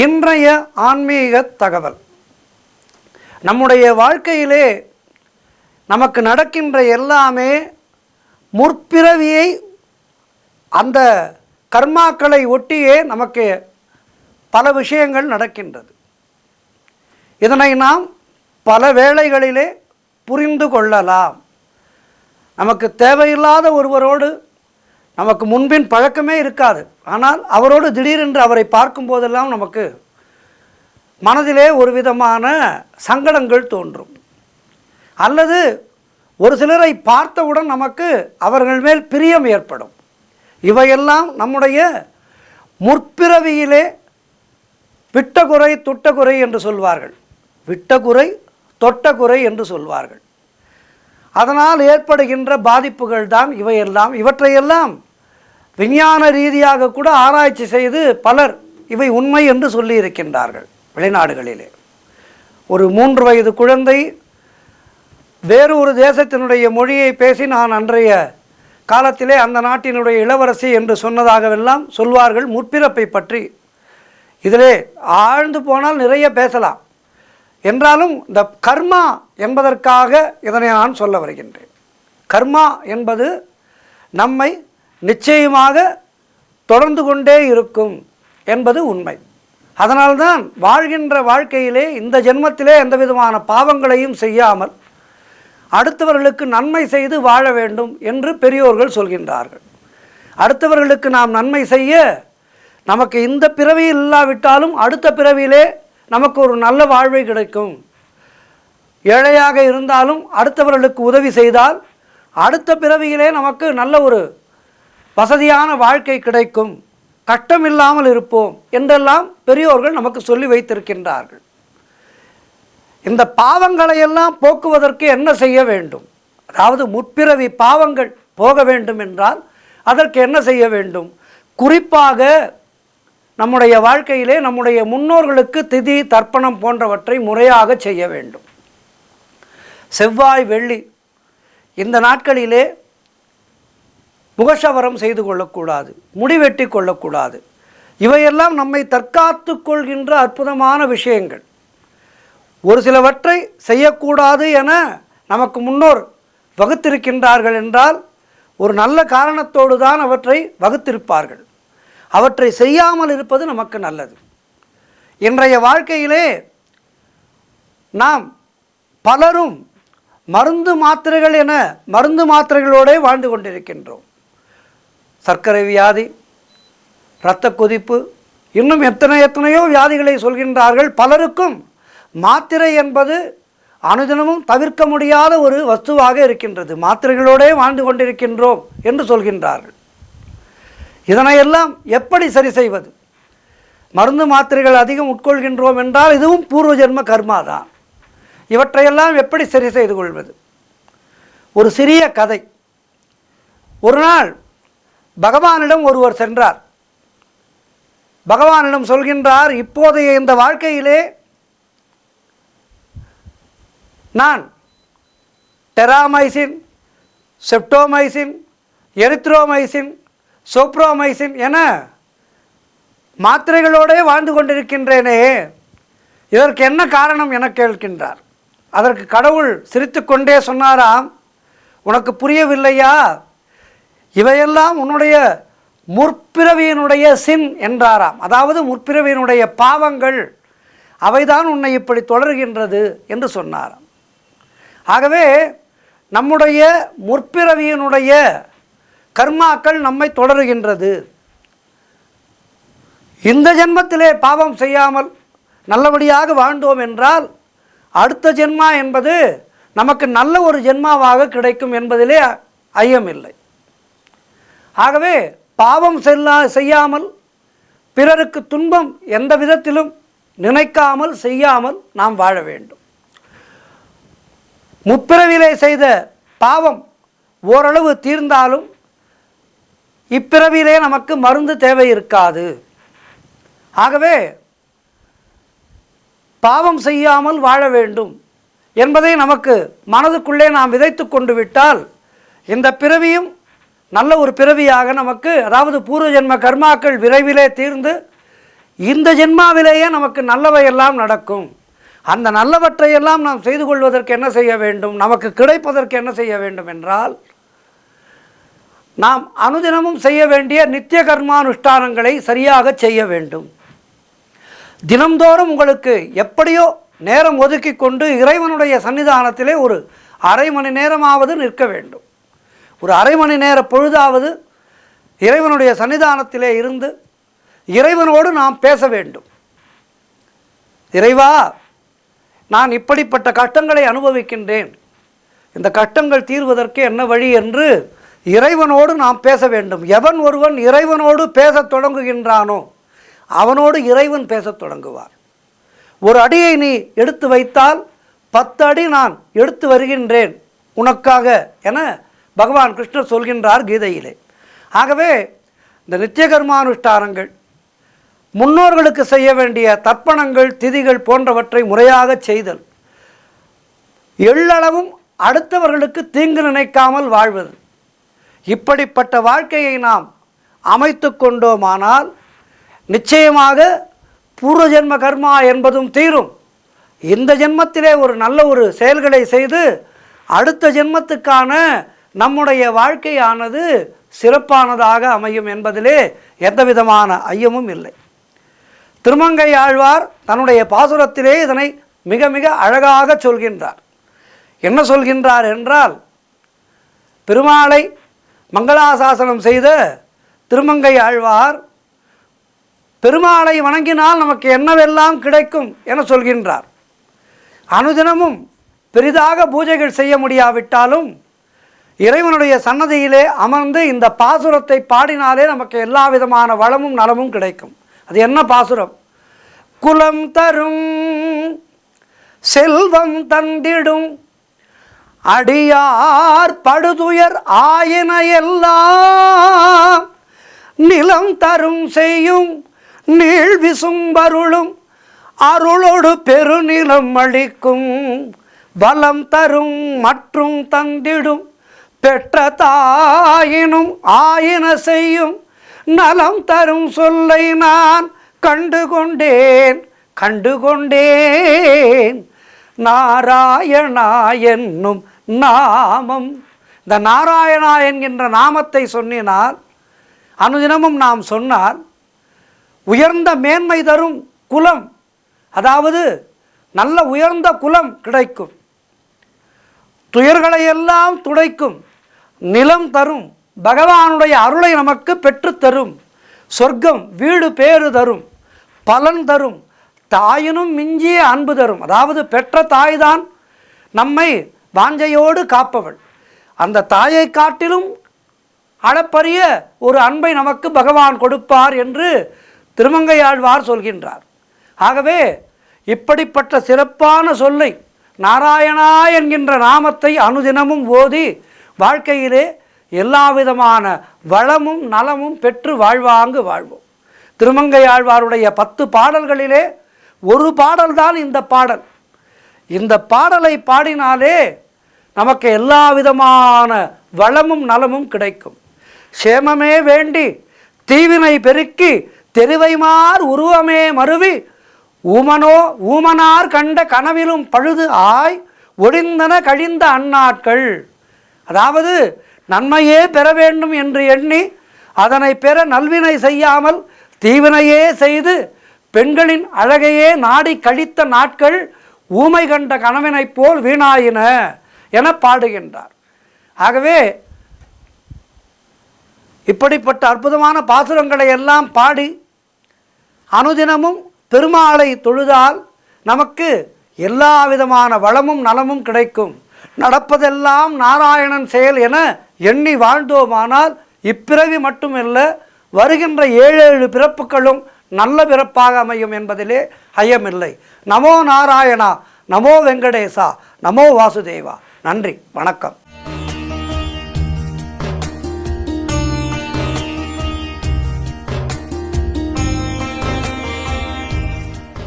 இன்றைய ஆன்மீக தகவல். நம்முடைய வாழ்க்கையிலே நமக்கு நடக்கின்ற எல்லாமே முற்பிறவியை அந்த கர்மாக்களை ஒட்டியே நமக்கு பல விஷயங்கள் நடக்கின்றது. இதனை நாம் பல வேளைகளிலே புரிந்து கொள்ளலாம். நமக்கு தேவையில்லாத ஒருவரோடு நமக்கு முன்பின் பழக்கமே இருக்காது. ஆனால் அவரோடு திடீரென்று அவரை பார்க்கும் போதெல்லாம் நமக்கு மனதிலே ஒரு விதமான சங்கடங்கள் தோன்றும். அல்லது ஒரு சிலரை பார்த்தவுடன் நமக்கு அவர்கள் மேல் பிரியம் ஏற்படும். இவையெல்லாம் நம்முடைய முற்பிறவியிலே விட்டகுறை தொட்டகுறை என்று சொல்வார்கள். விட்டகுறை தொட்டகுறை என்று சொல்வார்கள். அதனால் ஏற்படுகின்ற பாதிப்புகள் தான் இவையெல்லாம். இவற்றையெல்லாம் விஞ்ஞான ரீதியாக கூட ஆராய்ச்சி செய்து பலர் இவை உண்மை என்று சொல்லியிருக்கின்றார்கள். வெளிநாடுகளிலே ஒரு 3 வயது குழந்தை வேறு ஒரு தேசத்தினுடைய மொழியை பேசி நான் அன்றைய காலத்திலே அந்த நாட்டினுடைய இளவரசி என்று சொன்னதாகவெல்லாம் சொல்வார்கள் முற்பிறப்பை பற்றி. இதிலே ஆழ்ந்து போனால் நிறைய பேசலாம். என்றாலும் இந்த கர்மா என்பதற்காக இதனை நான் சொல்ல வருகின்றேன். கர்மா என்பது நம்மை நிச்சயமாக தொடர்ந்து கொண்டே இருக்கும் என்பது உண்மை. அதனால்தான் வாழ்கின்ற வாழ்க்கையிலே இந்த ஜென்மத்திலே எந்த விதமான பாவங்களையும் செய்யாமல் அடுத்தவர்களுக்கு நன்மை செய்து வாழ வேண்டும் என்று பெரியோர்கள் சொல்கின்றார்கள். அடுத்தவர்களுக்கு நாம் நன்மை செய்ய நமக்கு இந்த பிறவியில் இல்லாவிட்டாலும் அடுத்த பிறவியிலே நமக்கு ஒரு நல்ல வாழ்வை கிடைக்கும். ஏழையாக இருந்தாலும் அடுத்தவர்களுக்கு உதவி செய்தால் அடுத்த பிறவியிலே நமக்கு நல்ல ஒரு வசதியான வாழ்க்கை கிடைக்கும், கஷ்டமில்லாமல் இருப்போம் என்றெல்லாம் பெரியோர்கள் நமக்கு சொல்லி வைத்திருக்கின்றார்கள். இந்த பாவங்களையெல்லாம் போக்குவதற்கு என்ன செய்ய வேண்டும்? அதாவது முற்பிறவி பாவங்கள் போக வேண்டும் என்றால் அதற்கு என்ன செய்ய வேண்டும்? குறிப்பாக நம்முடைய வாழ்க்கையிலே நம்முடைய முன்னோர்களுக்கு திதி தர்ப்பணம் போன்றவற்றை முறையாக செய்ய வேண்டும். செவ்வாய் வெள்ளி இந்த நாட்களிலே முகசவரம் செய்து கொள்ளக்கூடாது, முடிவெட்டி கொள்ளக்கூடாது. இவையெல்லாம் நம்மை தற்காத்து கொள்கின்ற அற்புதமான விஷயங்கள். ஒரு சிலவற்றை செய்யக்கூடாது என நமக்கு முன்னோர் வகுத்திருக்கின்றார்கள் என்றால் ஒரு நல்ல காரணத்தோடு தான் அவற்றை வகுத்திருப்பார்கள். அவற்றை செய்யாமல் இருப்பது நமக்கு நல்லது. இன்றைய வாழ்க்கையிலே நாம் பலரும் மருந்து மாத்திரைகள் என மருந்து மாத்திரைகளோடு வாழ்ந்து கொண்டிருக்கின்றோம். சர்க்கரை வியாதி, இரத்த கொதிப்பு, இன்னும் எத்தனையோ வியாதிகளை சொல்கின்றார்கள். பலருக்கும் மாத்திரை என்பது அனுதினமும் தவிர்க்க முடியாத ஒரு வஸ்துவாக இருக்கின்றது. மாத்திரைகளோடே வாழ்ந்து கொண்டிருக்கின்றோம் என்று சொல்கின்றார்கள். இதனையெல்லாம் எப்படி சரி செய்வது? மருந்து மாத்திரைகள் அதிகம் உட்கொள்கின்றோம் என்றால் இதுவும் பூர்வ ஜென்ம கர்மா தான். இவற்றையெல்லாம் எப்படி சரி செய்து கொள்வது? ஒரு சிறிய கதை. ஒரு நாள் பகவானிடம் ஒருவர் சென்றார். பகவானிடம் சொல்கின்றார், இப்போதைய இந்த வாழ்க்கையிலே நான் டெராமைசின், செப்டோமைசின், எரித்ரோமைசின், சோப்ரோமைசின் என மாத்திரைகளோடே வாழ்ந்து கொண்டிருக்கின்றேனே, இதற்கு என்ன காரணம் என கேட்கின்றார். அதற்கு கடவுள் சிரித்து கொண்டே சொன்னாராம், உனக்கு புரியவில்லையா? இவையெல்லாம் உன்னுடைய முற்பிறவியினுடைய சின் என்றாராம். அதாவது முற்பிறவியினுடைய பாவங்கள், அவைதான் உன்னை இப்படி தொடர்கின்றது என்று சொன்னாராம். ஆகவே நம்முடைய முற்பிறவியினுடைய கர்மாக்கள் நம்மை தொடருகின்றது. இந்த ஜென்மத்திலே பாவம் செய்யாமல் நல்லபடியாக வாழ்ந்தோம் என்றால் அடுத்த ஜென்மா என்பது நமக்கு நல்ல ஒரு ஜென்மாவாக கிடைக்கும் என்பதிலே ஐயமில்லை. ஆகவே பாவம் செய்யாமல் பிறருக்கு துன்பம் எந்த விதத்திலும் நினைக்காமல் செய்யாமல் நாம் வாழ வேண்டும். முற்பிறவிலே செய்த பாவம் ஓரளவு தீர்ந்தாலும் இப்பிறவிலே நமக்கு மருந்து தேவை இருக்காது. ஆகவே பாவம் செய்யாமல் வாழ வேண்டும் என்பதை நமக்கு மனதுக்குள்ளே நாம் விதைத்து கொண்டு விட்டால் இந்த பிறவியும் நல்ல ஒரு பிறவியாக நமக்கு, அதாவது பூர்வ ஜென்ம கர்மாக்கள் விரைவிலே தீர்ந்து இந்த ஜென்மாவிலேயே நமக்கு நல்லவையெல்லாம் நடக்கும். அந்த நல்லவற்றையெல்லாம் நாம் செய்து கொள்வதற்கு என்ன செய்ய வேண்டும், நமக்கு கிடைப்பதற்கு என்ன செய்ய வேண்டும் என்றால், நாம் அனுதினமும் செய்ய வேண்டிய நித்திய கர்மானுஷ்டானங்களை சரியாக செய்ய வேண்டும். தினம்தோறும் உங்களுக்கு எப்படியோ நேரம் ஒதுக்கி கொண்டு இறைவனுடைய சன்னிதானத்திலே ஒரு அரை மணி நேரமாவது நிற்க வேண்டும். ஒரு அரை மணி நேர பொழுதாவது இறைவனுடைய சன்னிதானத்திலே இருந்து இறைவனோடு நாம் பேச வேண்டும். இறைவா, நான் இப்படிப்பட்ட கஷ்டங்களை அனுபவிக்கின்றேன், இந்த கஷ்டங்கள் தீர்வதற்கு என்ன வழி என்று இறைவனோடு நாம் பேச வேண்டும். எவன் ஒருவன் இறைவனோடு பேசத் தொடங்குகின்றானோ அவனோடு இறைவன் பேசத் தொடங்குவார். ஒரு அடியை நீ எடுத்து வைத்தால் 10 அடி நான் எடுத்து வருகின்றேன் உனக்காக என பகவான் கிருஷ்ணர் சொல்கின்றார் கீதையிலே. ஆகவே இந்த நித்திய கர்மானுஷ்டானங்கள், முன்னோர்களுக்கு செய்ய வேண்டிய தர்ப்பணங்கள், திதிகள் போன்றவற்றை முறையாக செய்தல், எள்ளளவும் அடுத்தவர்களுக்கு தீங்கு நினைக்காமல் வாழ்வது, இப்படிப்பட்ட வாழ்க்கையை நாம் அமைத்து கொண்டோமானால் நிச்சயமாக பூர்வ ஜென்ம கர்மா என்பதும் தீரும். இந்த ஜென்மத்திலே ஒரு நல்ல ஒரு செயல்களை செய்து அடுத்த ஜென்மத்துக்கான நம்முடைய வாழ்க்கையானது சிறப்பானதாக அமையும் என்பதிலே எந்த விதமான ஐயமும் இல்லை. திருமங்கை ஆழ்வார் தன்னுடைய பாசுரத்திலே இதனை மிக மிக அழகாக சொல்கின்றார். என்ன சொல்கின்றார் என்றால், பெருமாளை மங்களாசாசனம் செய்த திருமங்கை ஆழ்வார் பெருமாளை வணங்கினால் நமக்கு என்னவெல்லாம் கிடைக்கும் என சொல்கின்றார். அனுதினமும் பெரிதாக பூஜைகள் செய்ய முடியாவிட்டாலும் இறைவனுடைய சன்னதியிலே அமர்ந்து இந்த பாசுரத்தை பாடினாலே நமக்கு எல்லா விதமான வளமும் நலமும் கிடைக்கும். அது என்ன பாசுரம்? குலம் தரும் செல்வம் தந்திடும் அடியார் படுதுயர் ஆயின எல்லாம் நிலம் தரும் செய்யும் நீள் விசும்பருளும் அருளோடு பெருநிலம் அளிக்கும் வலம் தரும் மற்றும் தந்திடும் பெற்ற தாயினும் ஆயின செய்யும் நலம் தரும் சொல்லை நான் கண்டுகொண்டேன் நாராயணா என்னும் நாமம். இந்த நாராயணா என்கின்ற நாமத்தை சொன்னினால், அனுதினமும் நாம் சொன்னால் உயர்ந்த மேன்மை தரும் குலம், அதாவது நல்ல உயர்ந்த குலம் கிடைக்கும். துயர்களையெல்லாம் துடைக்கும் நிலம் தரும், பகவானுடைய அருளை நமக்கு பெற்று தரும். சொர்க்கம் வீடு பேறு தரும், பலன் தரும், தாயினும் மிஞ்சிய அன்பு தரும். அதாவது பெற்ற தாய்தான் நம்மை வாஞ்சையோடு காப்பவள். அந்த தாயை காட்டிலும் அளப்பரிய ஒரு அன்பை நமக்கு பகவான் கொடுப்பார் என்று திருமங்கையாழ்வார் சொல்கின்றார். ஆகவே இப்படிப்பட்ட சிறப்பான சொல்லை, நாராயணா என்கின்ற நாமத்தை அனுதினமும் ஓதி வாழ்க்கையிலே எல்லா விதமான வளமும் நலமும் பெற்று வாழ்வாங்கு வாழ்வோம். திருமங்கையாழ்வாருடைய 10 பாடல்களிலே ஒரு பாடல்தான் இந்த பாடல். இந்த பாடலை பாடினாலே நமக்கு எல்லா விதமான வளமும் நலமும் கிடைக்கும். சேமமே வேண்டி தீவினை பெருக்கி தெரிவைமார் உருவமே மருவி ஊமனார் கண்ட கனவிலும் பழுது ஆய் ஒழிந்தன கழிந்த அந்நாட்கள். அதாவது நன்மையே பெற வேண்டும் என்று எண்ணி அதனை பெற நல்வினை செய்யாமல் தீவினையே செய்து பெண்களின் அழகையே நாடி கழித்த நாட்கள் ஊமை கண்ட கனவினைப் போல் வீணாயின என பாடுகின்றார். ஆகவே இப்படிப்பட்ட அற்புதமான பாசுரங்களை எல்லாம் பாடி அனுதினமும் பெருமாளை தொழுதால் நமக்கு எல்லா விதமான வளமும் நலமும் கிடைக்கும். நடப்பதெல்லாம் நாராயணன் செயல் என எண்ணி வாழ்ந்தோமானால் இப்பிறவி மட்டுமல்ல, வருகின்ற 7 பிறப்புகளும் நல்ல பிறப்பாக அமையும் என்பதிலே ஐயமில்லை. நமோ நாராயணா, நமோ வெங்கடேசா, நமோ வாசுதேவா. நன்றி, வணக்கம்.